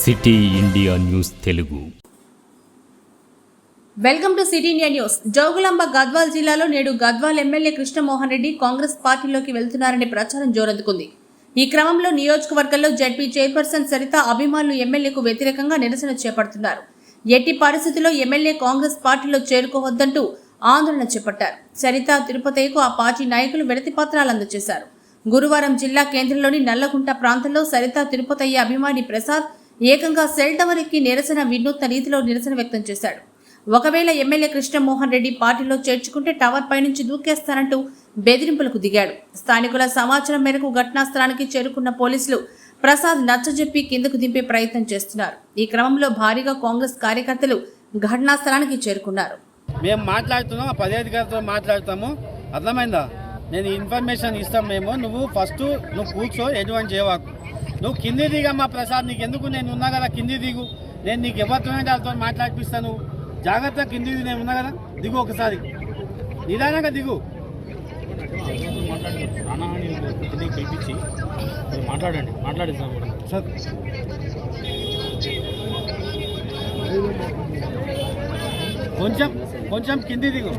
City India news Telugu. Welcome to city India news. Jogulamba Gadwal జిల్లాలో నేడు Gadwal MLA Krishnamohan Reddy Congress పార్టీలోకి వెళ్తున్నారనే ప్రచారం జోరందుకుంది. ఈ క్రమంలో నియోజకవర్గంలో జడ్పీ చైర్పర్సన్ సరిత అభిమానులు ఎమ్మెల్యేకు వ్యతిరేకంగా నిరసన చేపడుతున్నారు. ఎట్టి పరిస్థితుల్లో ఎమ్మెల్యే కాంగ్రెస్ పార్టీలో చేరుకోవద్దంటూ ఆందోళన చేపట్టారు. సరిత తిరుపతికు ఆ పార్టీ నాయకులు వినతి పత్రాలు అందజేశారు. గురువారం జిల్లా కేంద్రంలోని నల్లకుంట ప్రాంతంలో సరిత తిరుపతయ్య అభిమాని ప్రసాద్ ఏకంగా సెల్ టవర్ ఎక్కి నిరసన వినూత్న రీతిలో నిరసన వ్యక్తం చేశాడు. ఒకవేళ ఎమ్మెల్యే కృష్ణమోహన్ రెడ్డి పార్టీలో చేర్చుకుంటే టవర్ పైనుంచి దూకేస్తానంటూ బెదిరింపులకు దిగాడు. స్థానికుల సమాచారం మేరకు ఘటనా స్థలానికి చేరుకున్న పోలీసులు ప్రసాద్ నచ్చజెప్పి కిందకు దింపే ప్రయత్నం చేస్తున్నారు. ఈ క్రమంలో భారీగా కాంగ్రెస్ కార్యకర్తలు ఘటనా స్థలానికి చేరుకున్నారు. మేము మాట్లాడుతున్నాం, ఆ పదాధికారితో మాట్లాడతాము, అర్థమైందా? నేను ఇన్ఫర్మేషన్ ఇస్తాం మేము. నువ్వు ఫస్ట్ నువ్వు కూర్చో, ఎటువంటి చేయవాకు. నువ్వు కింది దిగమ్మా ప్రసాద్, నీకు ఎందుకు? నేను ఉన్నా కదా, కింది దిగు. నేను నీకు ఎవరితోనే వాళ్ళతో మాట్లాడిపిస్తాను. జాగ్రత్త, కింది నేను ఉన్నా కదా, దిగు. ఒకసారి నిదానంగా దిగు. మాట్లాడండి సార్ కొంచెం కింది దిగు.